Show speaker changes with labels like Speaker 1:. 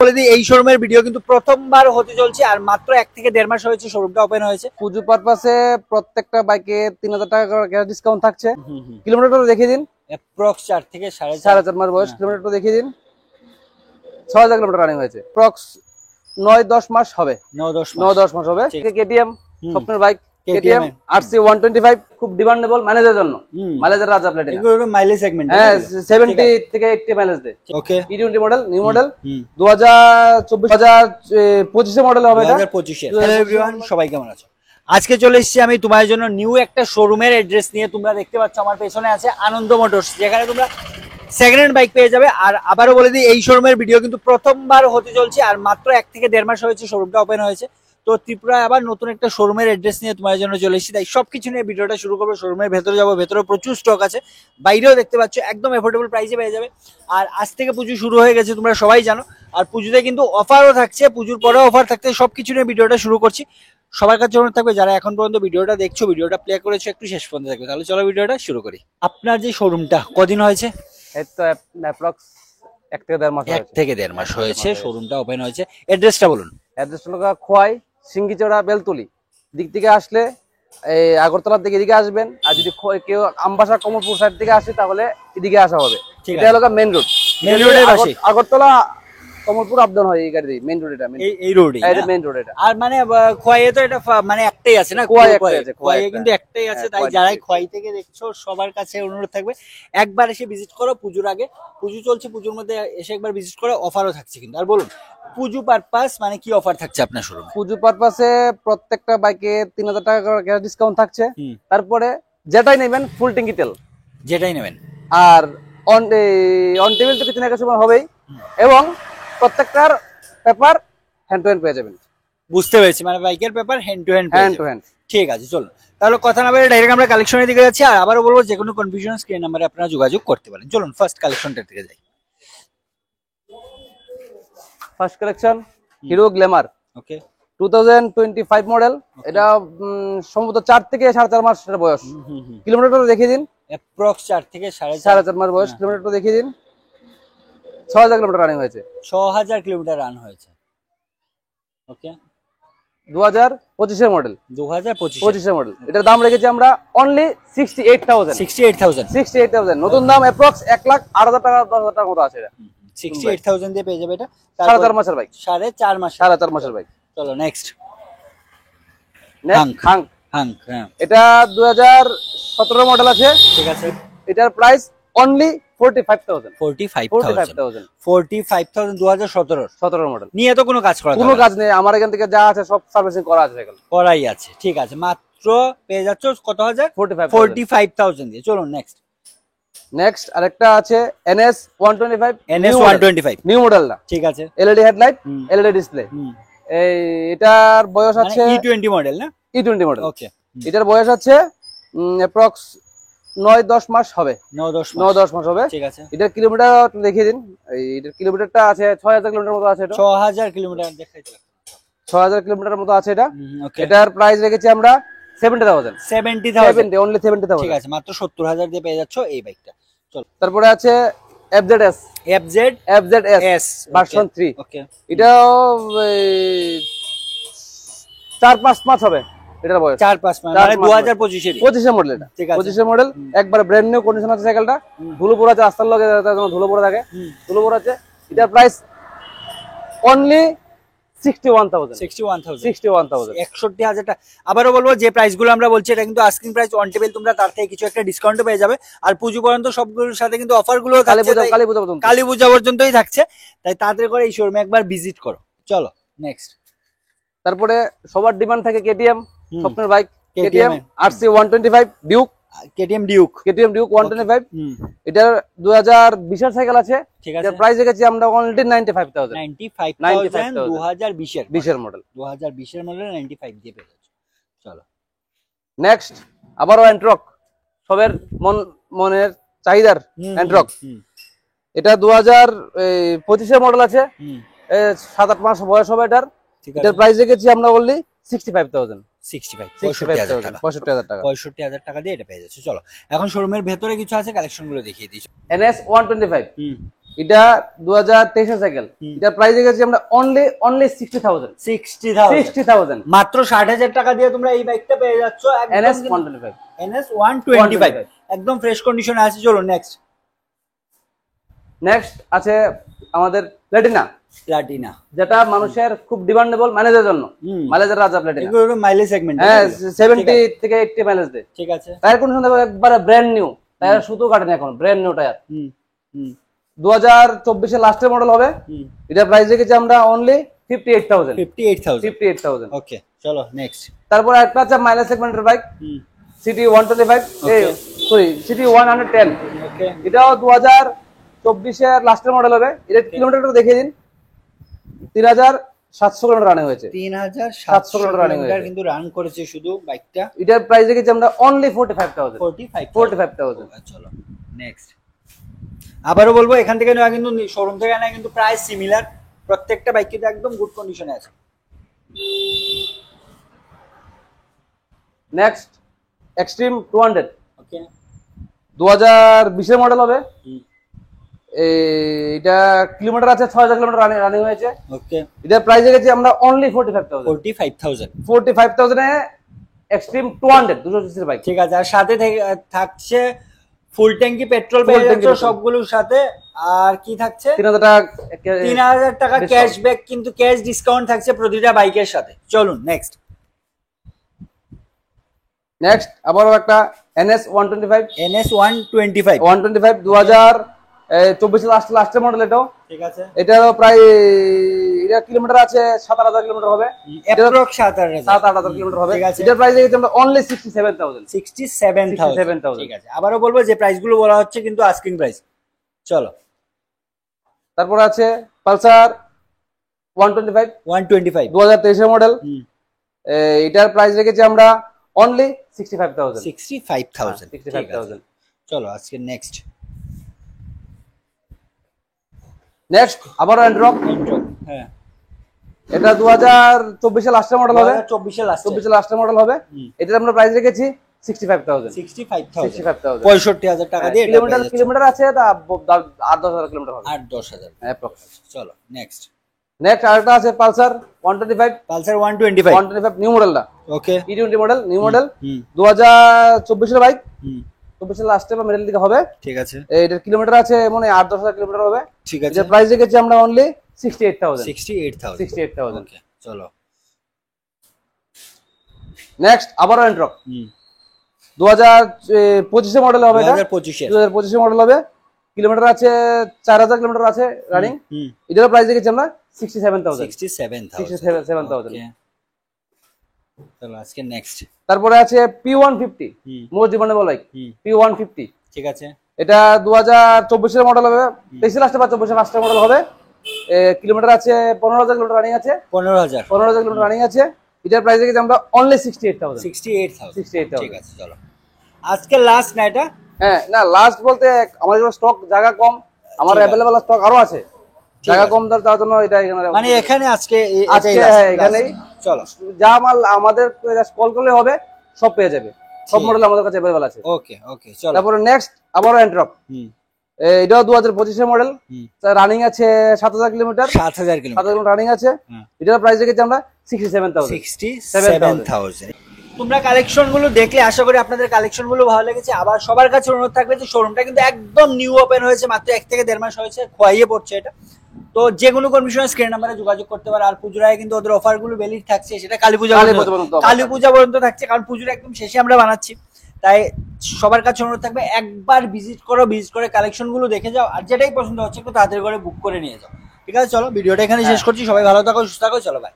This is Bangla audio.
Speaker 1: বলে দিই এই শোরুমের ভিডিও কিন্তু প্রথমবার হতে চলছে আর মাত্র 1 থেকে 1.5 মাস হয়েছে শোরুমটা ওপেন হয়েছে।
Speaker 2: পুজো পারপাসে প্রত্যেকটা বাইকে 3000 টাকা করে ডিসকাউন্ট থাকছে। কিলোমিটারটা দেখিয়ে দিন।
Speaker 1: অ্যাপ্রক্স 4 থেকে
Speaker 2: 4.5 মাস বয়স। কিলোমিটারটা দেখিয়ে দিন। 6000 কিলোমিটার রানিং হয়েছে। অ্যাপ্রক্স 9-10 মাস হবে। 9-10 মাস হবে। কেটিএম স্বপ্নের বাইক কেটিএম RC 125 খুব ডিমান্ডেবল ম্যানেজারের জন্য। ম্যানেজার রাজা প্লেটিনা।
Speaker 1: এগুলো মাইলেজ সেগমেন্ট।
Speaker 2: হ্যাঁ 70 থেকে 80 মাইলেজ দেয়।
Speaker 1: ওকে
Speaker 2: E20 model new model 2024 model হবে এটা।
Speaker 1: 2025 হ্যালো एवरीवन সবাই কেমন আছো? আজকে চলে এসেছি আমি তোমার জন্য নিউ একটা শোরুমের অ্যাড্রেস নিয়ে। তোমরা দেখতে পাচ্ছ আমার পেছনে আছে আনন্দ মোটরস, যেখানে তোমরা সেকেন্ড হ্যান্ড বাইক পেয়ে যাবে। আর আবারও বলে দিই এই শোরুমের ভিডিও কিন্তু প্রথমবার হতে চলছে আর মাত্র 1 থেকে 1.5 মাস হয়েছে শোরুমটা ওপেন হয়েছে। তো ত্রিপুরায় আবার নতুন একটা শোরুমের অ্যাড্রেস নিয়ে তোমার জন্য চলে এসেছি, তাই সবকিছু নিয়ে ভিডিওটা শুরু করবো। শোরুমের ভেতরে যাবো, ভেতরে প্রচুর স্টক আছে, বাইরেও দেখতে পাচ্ছ একদম এফোর্ডেবল প্রাইসে পেয়ে যাবে। আর আজ থেকে পুজো শুরু হয়ে গেছে, তোমরা সবাই জানো। আর পুজোতে কিন্তু অফারও থাকছে, পুজোর পরেও অফার থাকছে, সবকিছু নিয়ে ভিডিওটা শুরু করছি। সবার কাছে অনুরোধ থাকবে যারা এখন পর্যন্ত ভিডিওটা দেখছো, ভিডিওটা প্লে করেছো একটু শেষ পর্যন্ত থাকবে। তাহলে চলো ভিডিওটা শুরু করি। আপনার যে শোরুমটা কদিন হয়েছে?
Speaker 2: এই তো অ্যাপ্রক্স 1 থেকে 1.5 মাস।
Speaker 1: 1 থেকে 1.5 মাস হয়েছে শোরুমটা ওপেন হয়েছে। অ্যাড্রেসটা বলুন।
Speaker 2: অ্যাড্রেস হলো খোয়াই সিঙ্গিচড়া বেলতলি দিক থেকে আসলে এই আগরতলার দিকে এদিকে আসবেন। আর যদি কেউ আমবাসা কমলপুর সাইড থেকে আসে তাহলে এদিকে আসা হবে। এটা হলো মেইন রোড।
Speaker 1: মেইন রোডের পাশে
Speaker 2: আগরতলা কমলপুর আপ ডাউন হয় এই গাড়ি মেইন রোড। এটা
Speaker 1: এই রোডে,
Speaker 2: এটা মেইন রোড। এটা
Speaker 1: আর মানে খোয়াইয়ে তো এটা মানে একটাই আছে না? খোয়াইয়ে কিন্তু একটাই আছে, তাই যারাই খোয়াই থেকে দেখছো সবার কাছে অনুরোধ থাকবে একবার এসে ভিজিট করো। পুজোর আগে, পুজো চলছে, পুজোর মধ্যে এসে একবার ভিজিট করো। অফারও থাকছে কিন্তু। আর বলুন পুজো পারপাস মানে কি অফার থাকছে আপনার শোরুমে?
Speaker 2: পুজো পারপাসে প্রত্যেকটা বাইকে 3000 টাকা করে ডিসকাউন্ট থাকছে। তারপরে যেটাই নেবেন ফুল ট্যাঙ্কি তেল,
Speaker 1: যেটাই নেবেন।
Speaker 2: আর অন টেবিল তো কিছু না কিছু হবেই, এবং প্রত্যেকটার পেপার হ্যান্ড টু হ্যান্ড পেয়ে যাবেন।
Speaker 1: বুঝতে পেরেছি, মানে বাইকের পেপার হ্যান্ড টু হ্যান্ড। ঠিক আছে, চলো তাহলে কথা না বলে ডাইরেক্ট আমরা কালেকশনের দিকে যাচ্ছি। আর আবারও বলবো যে কোনো কনফিউশন স্ক্রিন নাম্বারে আপনারা যোগাযোগ করতে পারেন। চলুন ফার্স্ট কালেকশনটার দিকে যাই।
Speaker 2: First collection Hero glamour.
Speaker 1: Okay
Speaker 2: 2025 model. এটা সম্ভবত 4 থেকে 4.5 মাস বয়স। কিলোমিটারটা দেখিয়ে দিন।
Speaker 1: অ্যাপ্রক্স 4 থেকে
Speaker 2: 4.5 মাস বয়স। কিলোমিটারটা দেখিয়ে দিন। 6000 কিলোমিটার রানিং হয়েছে।
Speaker 1: 6000 কিলোমিটার রান হয়েছে। ওকে
Speaker 2: 2025 এর মডেল।
Speaker 1: 2025
Speaker 2: এর মডেল। এটার দাম রেখেছি আমরা অনলি 68,000। নতুন দাম অ্যাপ্রক্স 1,08,000 টাকা 10,000 টাকা মতো আছে। এটা
Speaker 1: 68,000 দিয়ে পেয়ে যাবে। এটা
Speaker 2: 4.5 মাসের বাইক।
Speaker 1: 4.5 মাস।
Speaker 2: 4.5 মাসের বাইক।
Speaker 1: চলো নেক্সট।
Speaker 2: হাঙ্ক। এটা 2017 মডেল আছে।
Speaker 1: ঠিক আছে।
Speaker 2: এটার প্রাইস অনলি 45,000।
Speaker 1: 45,000 2017
Speaker 2: মডেল।
Speaker 1: নিয়ে তো কোনো কাজ করা,
Speaker 2: কোনো কাজ নেই। আমার এখান থেকে যা আছে সব সার্ভিসিং করা আছে,
Speaker 1: করাই আছে। ঠিক আছে, মাত্র পেয়ে যাচ্ছ কত হাজার? 45,000 দিয়ে। চলুন নেক্সট
Speaker 2: আরেকটা আছে NS 125। নিউ মডেল না?
Speaker 1: ঠিক আছে।
Speaker 2: LED headlight, LED display. এই এটার বয়স আছে
Speaker 1: E20 মডেল না?
Speaker 2: E20 model.
Speaker 1: ওকে,
Speaker 2: এটার বয়স আছে অ্যাপ্রক্স 9-10 মাস হবে। 9-10 মাস হবে।
Speaker 1: ঠিক আছে।
Speaker 2: এটার কিলোমিটার দেখিয়ে দিন। এটার কিলোমিটারটা আছে 6000 কিলোমিটার মতো আছে। এটা
Speaker 1: 6000 কিলোমিটার দেখাইতে।
Speaker 2: 6000 কিলোমিটার মতো আছে এটা। এটার প্রাইস রেখেছি আমরা 70,000।
Speaker 1: 70,000
Speaker 2: অনলি 70,000।
Speaker 1: ঠিক আছে, মাত্র 70,000 দিয়ে পেয়ে যাচ্ছ এই বাইকটা। চল,
Speaker 2: তারপরে আছে FZS ভার্সন 3।
Speaker 1: ওকে,
Speaker 2: এটাও 4-5 মাস হবে। এটার বয়স
Speaker 1: 4-5 মাস, মানে 2025
Speaker 2: এর মডেল। এটা 25 মডেল, একবার ব্র্যান্ড নিউ কন্ডিশন আছে সাইকেলটা। ধুলো পড়া আছে, রাস্তার লগে ধুলো পড়া থাকে, ধুলো পড়া আছে। এটার প্রাইস অনলি 61,000।
Speaker 1: 61,000 টাকা। আবারও বলবো যে প্রাইস গুলো আমরা বলছি এটা কিন্তু আস্কিং প্রাইস অন টেবিল। তোমরা তার থেকে কিছু একটা ডিসকাউন্ট পেয়ে যাবে। আর পুজো পর্যন্ত সবগুলোর সাথে কিন্তু অফার গুলো কালী পূজা পর্যন্তই থাকছে, তাই তাড়াতাড়ি করে এই শোরুমে একবার ভিজিট করো। চলো নেক্সট।
Speaker 2: তারপরে সবার ডিমান্ড থাকে কেটিএম স্বপ্নের bike, KTM RC 125 Duke.
Speaker 1: KTM Duke
Speaker 2: 125। এটার 2020 এর সাইকেল আছে। এটার প্রাইস রেখেছি আমরা অনলি 95,000।
Speaker 1: 2020 এর মডেল। 2020 এর মডেল 95 দিয়ে পেয়ে যাচ্ছ। চলো
Speaker 2: নেক্সট। আবারও এন্ট্রক, সবের মনের চাহিদার এন্ট্রক। এটা 2025 এর মডেল আছে। 7-8 মাস বয়স হবে এটার। এটার প্রাইস রেখেছি আমরা অনলি 65,000।
Speaker 1: 65
Speaker 2: 65,000 65,000 টাকা
Speaker 1: 65,000 টাকা দিয়ে এটা পেয়ে যাচ্ছে। চলো এখন শোরুমের ভেতরে কিছু আছে, কালেকশন গুলো দেখিয়ে দিই।
Speaker 2: NS 125 এটা 2023 এর সাইকেল, এটা প্রাইস গেছে আমরা অনলি 60,000 60,000
Speaker 1: মাত্র 60,000 টাকা দিয়ে তোমরা এই বাইকটা পেয়ে যাচ্ছ।
Speaker 2: NS 125
Speaker 1: NS 125 একদম ফ্রেশ কন্ডিশনে আছে। চলো
Speaker 2: নেক্সট আছে আমাদের প্লাটিনা, যেটা মানুষের খুব ডিমান্ডেবল মাইলেজের জন্য, মাইলেজের রাজা প্লাটিনা,
Speaker 1: এগুলো মাইলেজ সেগমেন্ট,
Speaker 2: হ্যাঁ 70 থেকে 80 মাইলেজ দেয়।
Speaker 1: ঠিক আছে,
Speaker 2: টায়ার কন্ডিশন দেখো একবারে ব্র্যান্ড নিউ, টায়ার শুধু কাটেনি এখন, ব্র্যান্ড নিউ টায়ার। 2024 এর লাস্টের মডেল হবে, এটা প্রাইস রেখেছি আমরা অনলি 58,000।
Speaker 1: ওকে চলো নেক্সট।
Speaker 2: তারপর একটা আছে মাইলেজ সেগমেন্টের বাইক, সিটি 125 সরি সিটি 110,
Speaker 1: ওকে
Speaker 2: এটাও 2024 এর লাস্টের মডেল হবে। এটা কিলোমিটারটা দেখিয়ে দিন, 3,700 কিলোমিটার রানিং হয়েছে,
Speaker 1: 3,700 কিলোমিটার কিন্তু রান করেছে শুধু বাইকটা।
Speaker 2: এটার প্রাইস রেখেছি আমরা অনলি 45,000।
Speaker 1: চলো নেক্সট। আবারও বলবো এখান থেকে নেওয়া কিন্তু শোরুম থেকে নেওয়া কিন্তু প্রায় সিমিলার, প্রত্যেকটা বাইক কিন্তু একদম গুড কন্ডিশনে আছে।
Speaker 2: নেক্সট এক্সট্রিম 200,
Speaker 1: ওকে
Speaker 2: 2020 এর মডেল হবে। এটা কিলোমিটার আছে 6,000 কিলোমিটার রানিং হয়েছে।
Speaker 1: ওকে
Speaker 2: এটার প্রাইস রেখেছি আমরা অনলি 45,000 এ এক্সট্রিম 200 200 সিসির বাইক।
Speaker 1: ঠিক আছে, আর সাথে থাকছে ফুল ট্যাঙ্কি পেট্রোল পেয়ে যাচ্ছ সবগুলোর সাথে। আর কি থাকছে? 3,000 টাকা ক্যাশব্যাক, কিন্তু ক্যাশ ডিসকাউন্ট থাকছে প্রতিটা বাইকের সাথে। চলুন নেক্সট
Speaker 2: আবারও একটা NS 125 2024 লাস্টের মডেল এটাও।
Speaker 1: ঠিক আছে,
Speaker 2: এটারও প্রায় এটা কিলোমিটার আছে 7,000 কিলোমিটার হবে,
Speaker 1: অ্যাপ্রক্স 7,000
Speaker 2: কিলোমিটার হবে। এটার প্রাইস রেখেছি আমরা অনলি 67,000।
Speaker 1: ঠিক আছে, আবারও বলবো যে প্রাইস গুলো বলা হচ্ছে কিন্তু আস্কিং প্রাইস। চলো
Speaker 2: তারপর আছে পালসার 125 2023 এর মডেল, এটার প্রাইস রেখেছি আমরা অনলি 65,000।
Speaker 1: চলো আজকে নেক্সট
Speaker 2: আবারও এন্ড্রক,
Speaker 1: হ্যাঁ
Speaker 2: এটা 2024 এর লাস্টের মডেল হবে।
Speaker 1: 24
Speaker 2: এর লাস্টের মডেল হবে। এটার আমরা প্রাইস রেখেছি 65,000
Speaker 1: 65,000 টাকা দিয়ে।
Speaker 2: কিলোমিটার আছে 8-10,000 কিলোমিটার হবে,
Speaker 1: 8-10,000 অ্যাপ্রক্স। চলো নেক্সট
Speaker 2: আরেকটা আছে পালসার 125 নিউ মডেলটা।
Speaker 1: ওকে
Speaker 2: T20 মডেল, নিউ মডেল 2024 এর বাইক, 24 এর লাস্টে বা মিডল দিকে হবে।
Speaker 1: ঠিক আছে,
Speaker 2: এটার কিলোমিটার আছে মানে 8-10,000 কিলোমিটার হবে।
Speaker 1: ঠিক আছে,
Speaker 2: এটার প্রাইস রেখেছি আমরা অনলি
Speaker 1: 68,000। ওকে চলো
Speaker 2: আবারও এন্ট্রক 2025 এর মডেল হবে, 2025 এর মডেল হবে। কিলোমিটার আছে 4,000 কিলোমিটার আছে রানিং। এটার প্রাইস রেখেছি আমরা 67,000।
Speaker 1: চলো আজকে নেক্সট।
Speaker 2: তারপরে আছে P150 most demandable bike, P150।
Speaker 1: ঠিক আছে,
Speaker 2: এটা 2024 এর মডেল হবে, 23 লাস্টে বা 24 লাস্টের মডেল হবে। কিলোমিটার আছে 15,000 কিলোমিটার রানিং আছে, 15,000 কিলোমিটার রানিং আছে। এটার প্রাইস রেখেছি আমরা অনলি 68,000।
Speaker 1: ঠিক আছে, চলো আজকে লাস্ট না এটা?
Speaker 2: হ্যাঁ, না লাস্ট বলতে আমাদের স্টক জায়গা কম, আমার अवेलेबल স্টক আরো আছে, জায়গা কম তার জন্য এটা এখানে
Speaker 1: মানে এখানে আজকে
Speaker 2: এখানেই। চলো যা মাল আমাদের কল করলে হবে, সব পেয়ে যাবে, সব মডেল আমাদের কাছে अवेलेबल আছে।
Speaker 1: ওকে চলো
Speaker 2: তারপরে নেক্সট আবারও এন্ট্রক, এটাও 2025 এর মডেল, রানিং আছে 7,000 কিলোমিটার রানিং আছে। এটার প্রাইস রেখেছি আমরা 67,000।
Speaker 1: তোমরা কালেকশন গুলো দেখলে আশা করি আপনাদের কালেকশন গুলো ভালো লেগেছে। আবার সবার কাছে অনুরোধ থাকবে যে শোরুমটা কিন্তু একদম নিউ ওপেন হয়েছে, মাত্র 1 থেকে 1.5 মাস হয়েছে, খোয়াইয়ে পড়ছে এটা। তো যে কোনো কনফিউশন স্ক্রিন নাম্বারে যোগাযোগ করতে পারে। আর পুজোর আগে কিন্তু ওদের অফার গুলো ভ্যালিড থাকছে, সেটা কালী পূজা পর্যন্ত থাকছে, কারণ পুজোর একদম শেষে আমরা বানাচ্ছি। তাই সবার কাছে অনুরোধ থাকবে একবার ভিজিট করে কালেকশন গুলো দেখে যাও, আর যেটাই পছন্দ হচ্ছে একটু তাড়াতাড়ি করে বুক করে নিয়ে যাও। ঠিক আছে, চলো ভিডিওটা এখানে শেষ করছি। সবাই ভালো থাকো, সুস্থ থাকো, চলো বাই।